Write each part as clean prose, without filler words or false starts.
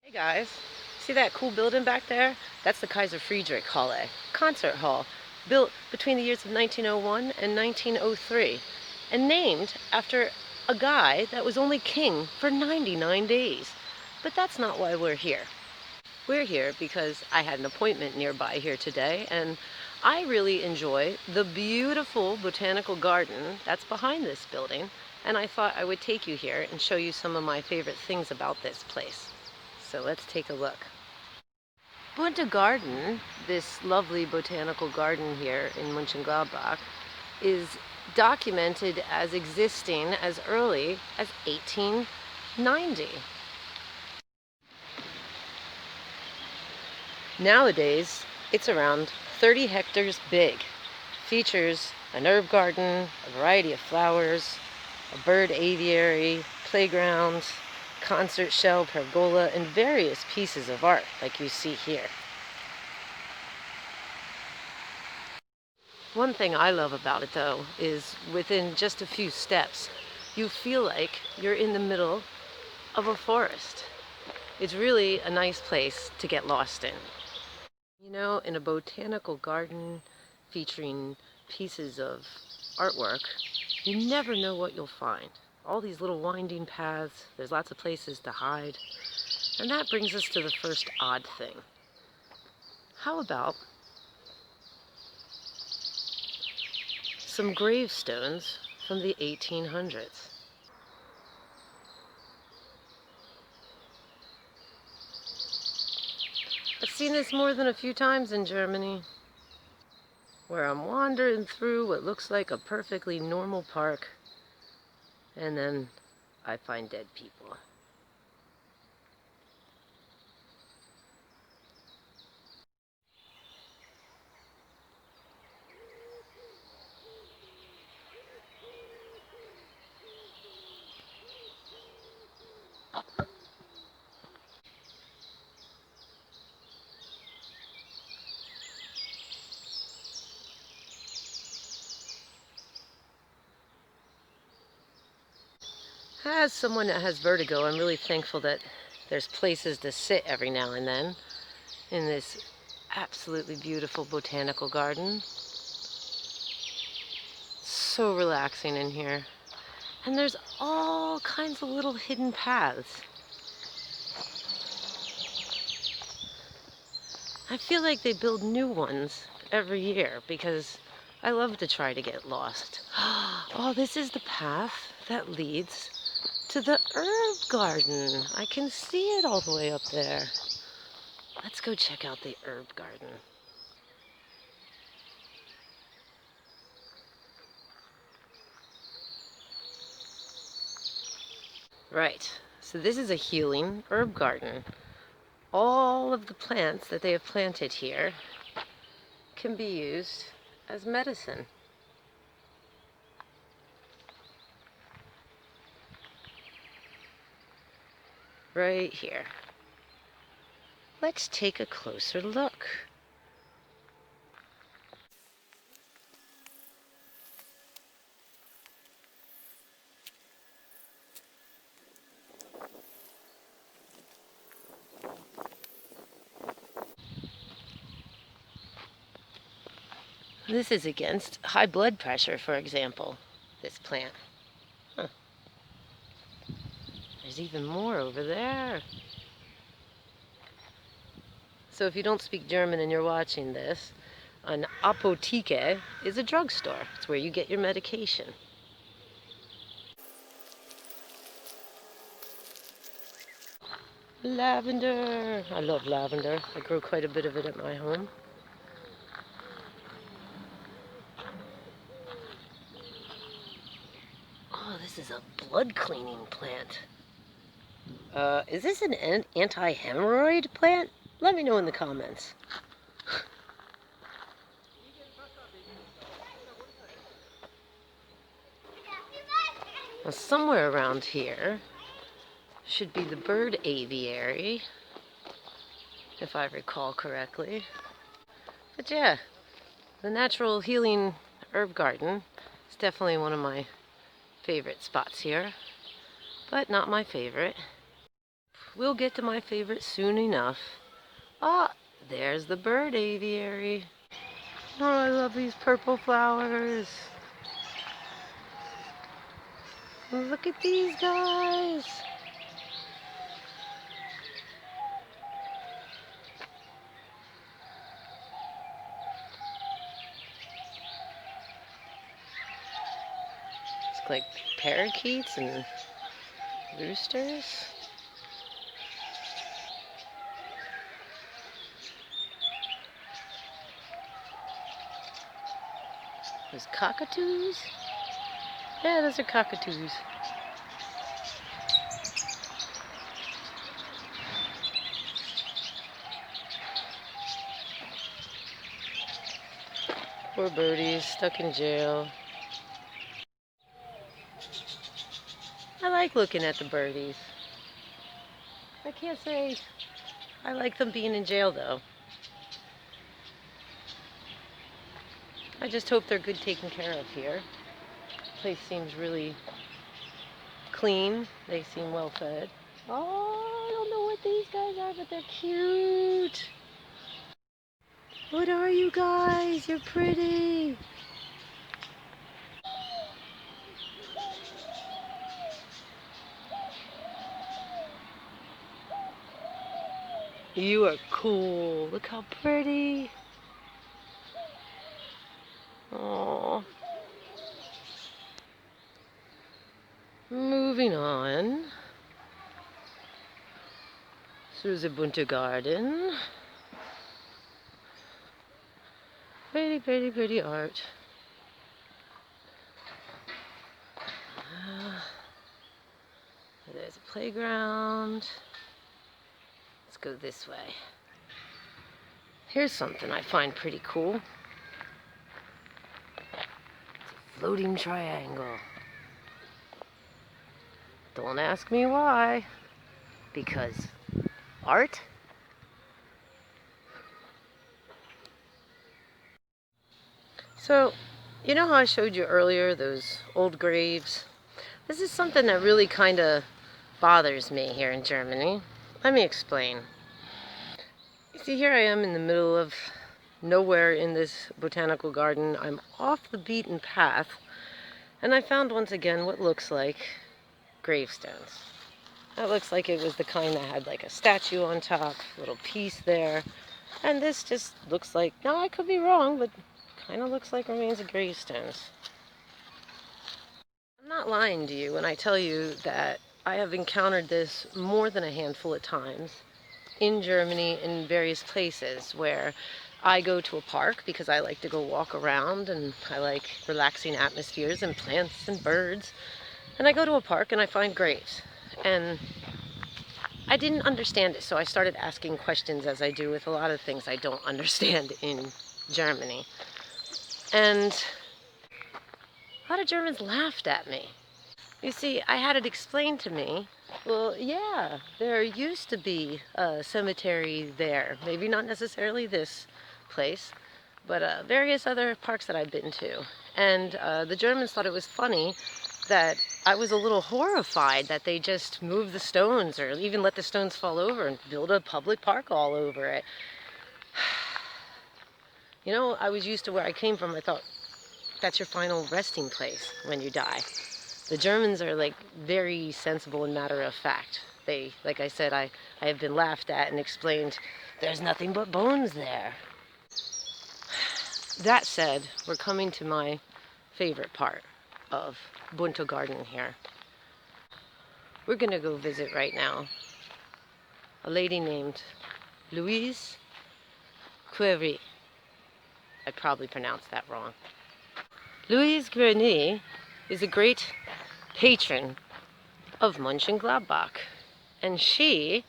Hey guys, see that cool building back there? That's the Kaiser Friedrich Halle, concert hall, built between the years of 1901 and 1903, and named after a guy that was only king for 99 days. But that's not why we're here. We're here because I had an appointment nearby here today, and I really enjoy the beautiful botanical garden that's behind this building, and I thought I would take you here and show you some of my favorite things about this place. So let's take a look. Bunte Garden, this lovely botanical garden here in Mönchengladbach, is documented as existing as early as 1890. Nowadays, it's around 30 hectares big. Features an herb garden, a variety of flowers, a bird aviary, playgrounds, concert shell, pergola, and various pieces of art like you see here. One thing I love about it though is within just a few steps you feel like you're in the middle of a forest. It's really a nice place to get lost in. You know, in a botanical garden featuring pieces of artwork, you never know what you'll find. All these little winding paths, there's lots of places to hide. And that brings us to the first odd thing. How about some gravestones from the 1800s? I've seen this more than a few times in Germany, where I'm wandering through what looks like a perfectly normal park, and then I find dead people. As someone that has vertigo, I'm really thankful that there's places to sit every now and then in this absolutely beautiful botanical garden. So relaxing in here. And there's all kinds of little hidden paths. I feel like they build new ones every year because I love to try to get lost. Oh, this is the path that leads to the herb garden. I can see it all the way up there. Let's go check out the herb garden. Right, so this is a healing herb garden. All of the plants that they have planted here can be used as medicine. Right here. Let's take a closer look. This is against high blood pressure, for example, this plant. Huh. There's even more over there. So if you don't speak German and you're watching this, an Apotheke is a drugstore. It's where you get your medication. Lavender. I love lavender. I grow quite a bit of it at my home. Oh, this is a blood cleaning plant. Is this an anti-hemorrhoid plant? Let me know in the comments. Now, somewhere around here should be the bird aviary, if I recall correctly. But yeah, the natural healing herb garden is definitely one of my favorite spots here, but not my favorite. We'll get to my favorite soon enough. Ah, there's the bird aviary. Oh, I love these purple flowers. Look at these guys. It's like parakeets and roosters. Those cockatoos? Yeah, those are cockatoos. Poor birdies, stuck in jail. I like looking at the birdies. I can't say I like them being in jail, though. I just hope they're good taken care of here. The place seems really clean. They seem well fed. Oh, I don't know what these guys are, but they're cute. What are you guys? You're pretty. You are cool. Look how pretty. Oh. Moving on through the Bunter Garden. Pretty, pretty, pretty art. There's a playground. Let's go this way. Here's something I find pretty cool. It's a floating triangle. Don't ask me why. Because art? So, you know how I showed you earlier those old graves? This is something that really kind of bothers me here in Germany. Let me explain. You see, here I am in the middle of nowhere in this botanical garden. I'm off the beaten path, and I found once again what looks like gravestones. That looks like it was the kind that had like a statue on top, a little piece there. And this just looks like, no, I could be wrong, but kind of looks like remains of gravestones. I'm not lying to you when I tell you that I have encountered this more than a handful of times in Germany in various places where I go to a park because I like to go walk around and I like relaxing atmospheres and plants and birds. And I go to a park and I find graves. And I didn't understand it, so I started asking questions, as I do with a lot of things I don't understand in Germany. And a lot of Germans laughed at me. You see, I had it explained to me, well, yeah, there used to be a cemetery there. Maybe not necessarily this place, but various other parks that I've been to. And the Germans thought it was funny that I was a little horrified that they just moved the stones or even let the stones fall over and build a public park all over it. You know, I was used to where I came from. I thought, that's your final resting place when you die. The Germans are like very sensible and matter of fact. They, like I said, I have been laughed at and explained, there's nothing but bones there. That said, we're coming to my favorite part of Bunter Garden here. We're gonna go visit right now a lady named Louise Curie. I probably pronounced that wrong. Louise Curie is a great patron of Mönchengladbach, and she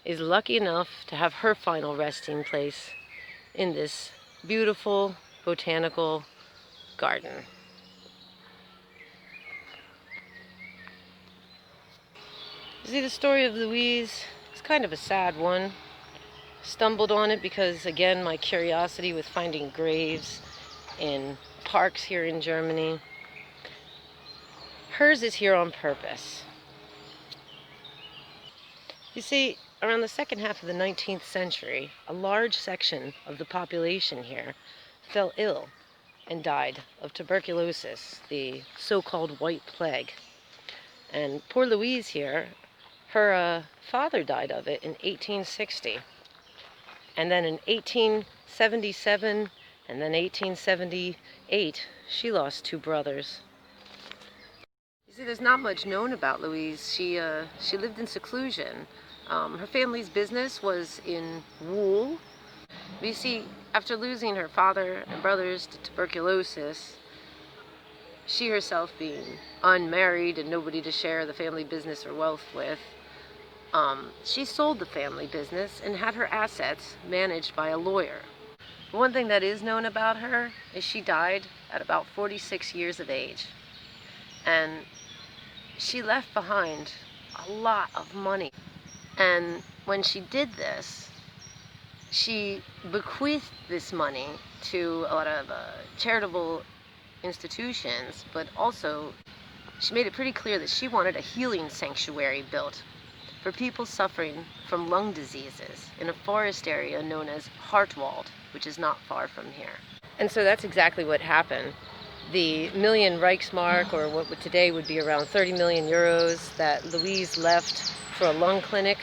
is lucky enough to have her final resting place in this beautiful botanical garden. You see, the story of Louise is kind of a sad one. Stumbled on it because, again, my curiosity with finding graves in parks here in Germany. Hers is here on purpose. You see, around the second half of the 19th century, a large section of the population here fell ill and died of tuberculosis, the so-called White Plague. And poor Louise here, her father died of it in 1860. And then in 1877 and then 1878, she lost two brothers. You see, there's not much known about Louise. She lived in seclusion. Her family's business was in wool. But you see, after losing her father and brothers to tuberculosis, she herself being unmarried and nobody to share the family business or wealth with, she sold the family business and had her assets managed by a lawyer. One thing that is known about her is she died at about 46 years of age. And she left behind a lot of money. And when she did this, she bequeathed this money to a lot of charitable institutions, but also she made it pretty clear that she wanted a healing sanctuary built for people suffering from lung diseases in a forest area known as Hartwald, which is not far from here. And so that's exactly what happened. The million Reichsmark, or what today would be around 30 million euros, that Louise left for a lung clinic,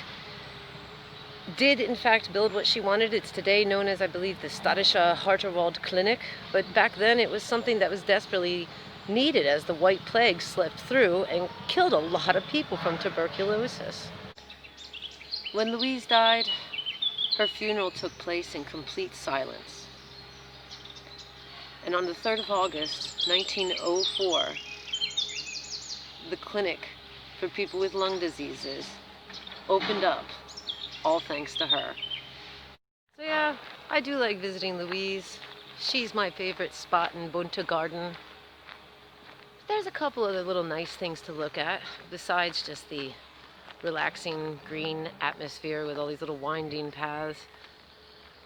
did in fact build what she wanted. It's today known as, I believe, the Stadische Harterwald Clinic, but back then it was something that was desperately needed as the White Plague slipped through and killed a lot of people from tuberculosis. When Louise died, her funeral took place in complete silence. And on the 3rd of August, 1904, the clinic for people with lung diseases opened up, all thanks to her. So yeah, I do like visiting Louise. She's my favorite spot in Bunte Garden. There's a couple other little nice things to look at, besides just the relaxing green atmosphere with all these little winding paths.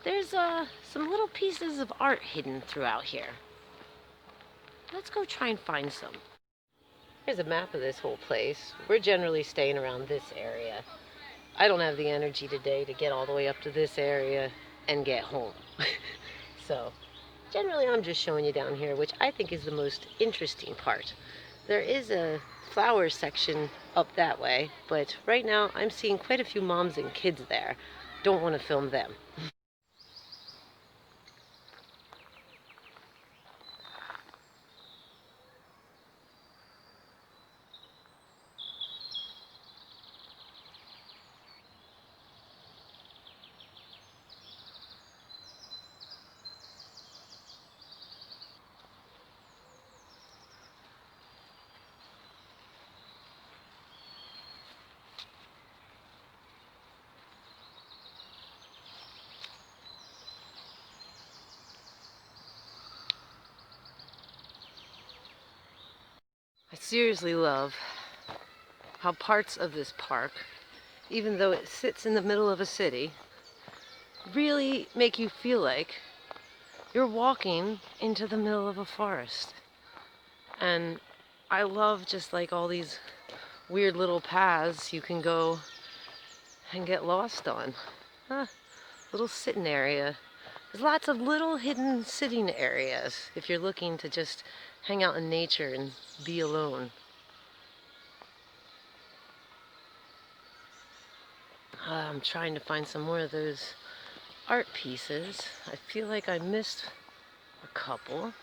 There's some little pieces of art hidden throughout here. Let's go try and find some. Here's a map of this whole place. We're generally staying around this area. I don't have the energy today to get all the way up to this area and get home. So, generally I'm just showing you down here, which I think is the most interesting part. There is a flower section up that way, but right now I'm seeing quite a few moms and kids there. Don't want to film them. I seriously love how parts of this park, even though it sits in the middle of a city, really make you feel like you're walking into the middle of a forest. And I love just like all these weird little paths you can go and get lost on. Little sitting area. There's lots of little hidden sitting areas if you're looking to just hang out in nature and be alone. I'm trying to find some more of those art pieces. I feel like I missed a couple.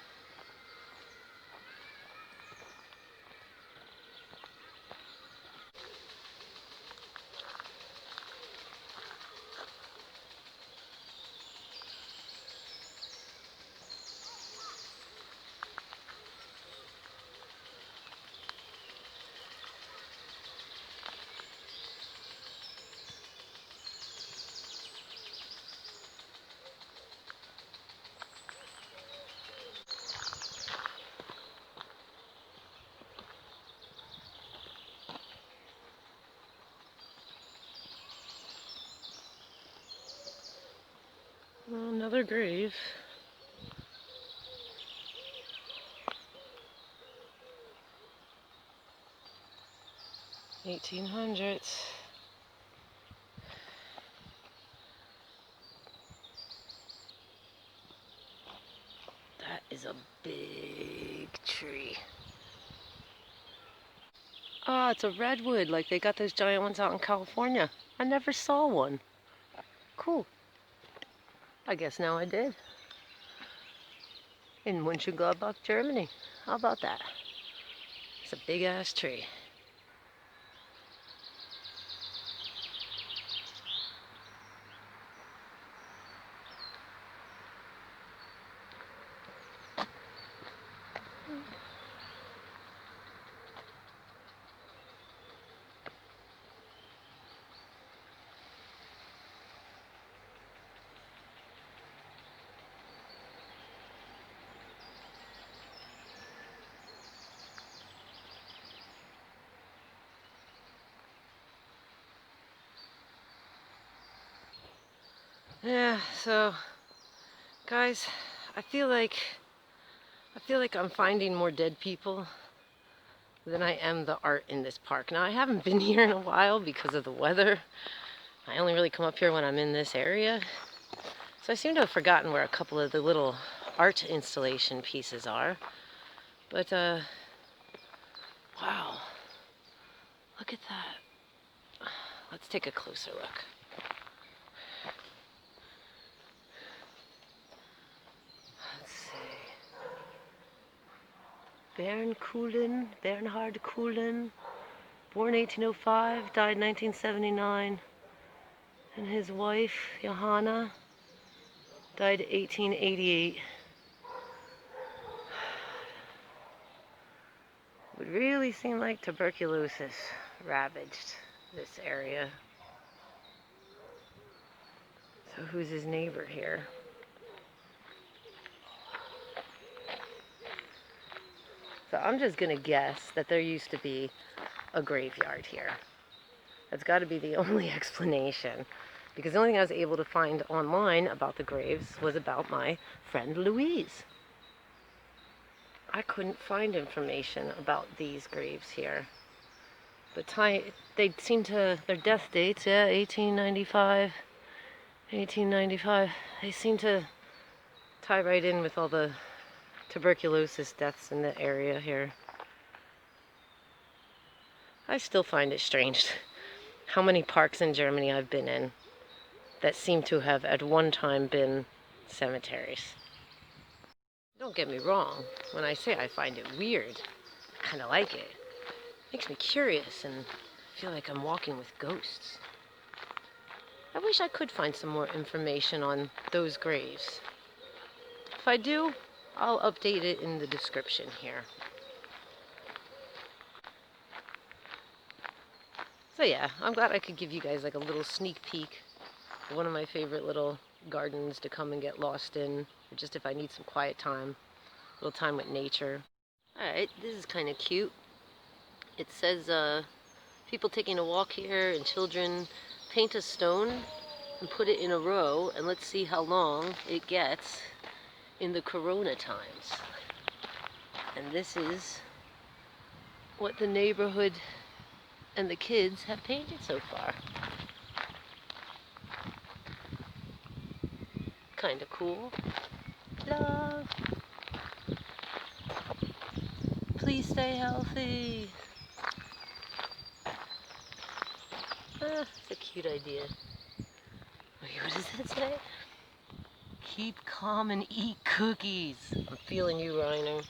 Another grave. $1800s. Ah, it's a redwood, like they got those giant ones out in California. I never saw one. Cool. I guess now I did. In Mönchengladbach, Germany. How about that? It's a big ass tree. Yeah, so guys, I feel like I'm finding more dead people than I am the art in this park. Now I haven't been here in a while because of the weather. I only really come up here when I'm in this area. So I seem to have forgotten where a couple of the little art installation pieces are. But wow. Look at that. Let's take a closer look. Let's see. Bernhard Kuhlen, born 1805, died 1979. And his wife, Johanna, died 1888. Would really seem like tuberculosis ravaged this area. So who's his neighbor here? So I'm just gonna guess that there used to be a graveyard here. That's got to be the only explanation, because the only thing I was able to find online about the graves was about my friend Louise. I couldn't find information about these graves here. But they seem to, their death dates, yeah, 1895, 1895, they seem to tie right in with all the tuberculosis deaths in the area here. I still find it strange how many parks in Germany I've been in that seem to have at one time been cemeteries. Don't get me wrong, when I say I find it weird, I kind of like it. It makes me curious and feel like I'm walking with ghosts. I wish I could find some more information on those graves. If I do, I'll update it in the description here. So yeah, I'm glad I could give you guys like a little sneak peek of one of my favorite little gardens to come and get lost in, or just if I need some quiet time, a little time with nature. Alright, this is kind of cute. It says people taking a walk here and children paint a stone and put it in a row, and let's see how long it gets in the corona times. And this is what the neighborhood and the kids have painted so far. Kinda cool. Love. Please stay healthy. It's a cute idea. What does that say? Keep calm and eat cookies. I'm feeling you, Reiner.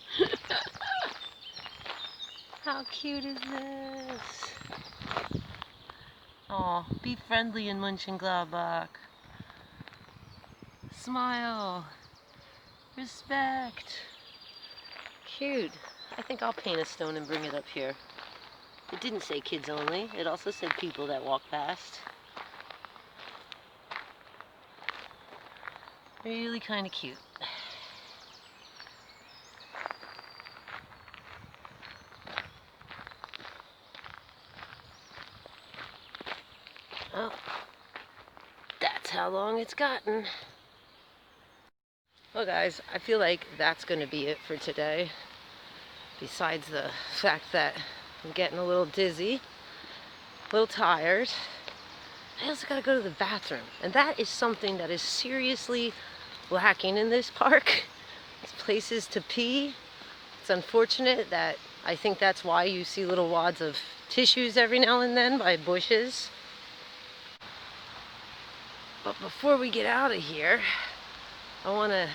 How cute is this? Aw, be friendly in Mönchengladbach. Smile. Respect. Cute. I think I'll paint a stone and bring it up here. It didn't say kids only. It also said people that walk past. Really kind of cute. Oh, that's how long it's gotten. Well guys, I feel like that's going to be it for today. Besides the fact that I'm getting a little dizzy, a little tired. I also gotta go to the bathroom. And that is something that is seriously lacking in this park. It's places to pee It's unfortunate that I think that's why you see little wads of tissues every now and then by bushes. But before we get out of here, I want to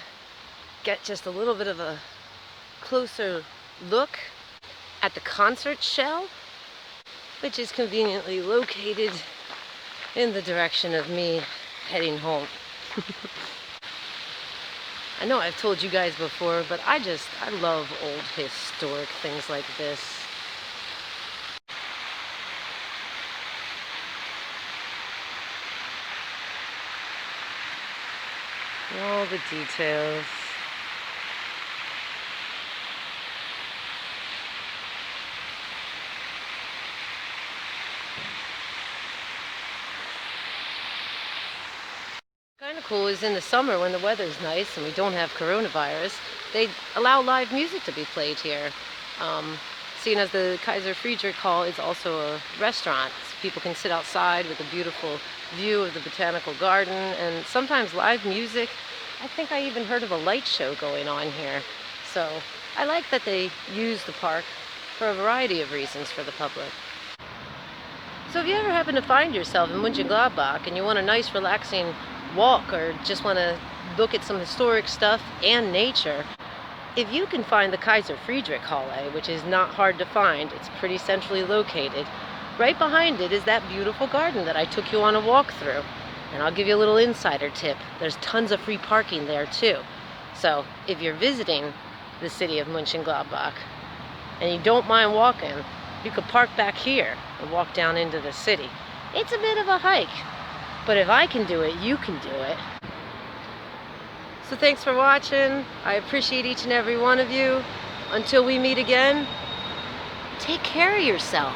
get just a little bit of a closer look at the concert shell, which is conveniently located in the direction of me heading home. I know I've told you guys before, but I love old historic things like this. All the details. Kind of cool is in the summer when the weather's nice and we don't have coronavirus, they allow live music to be played here. Seeing as the Kaiser Friedrich Hall is also a restaurant, so people can sit outside with a beautiful view of the Botanical Garden, and sometimes live music. I think I even heard of a light show going on here. So I like that they use the park for a variety of reasons for the public. So if you ever happen to find yourself in Mönchengladbach and you want a nice relaxing walk or just want to look at some historic stuff and nature, if you can find the Kaiser Friedrich Hall, which is not hard to find, it's pretty centrally located, right behind it is that beautiful garden that I took you on a walk through. And I'll give you a little insider tip. There's tons of free parking there too. So if you're visiting the city of Mönchengladbach and you don't mind walking, you could park back here and walk down into the city. It's a bit of a hike, but if I can do it, you can do it. So thanks for watching. I appreciate each and every one of you. Until we meet again, take care of yourself.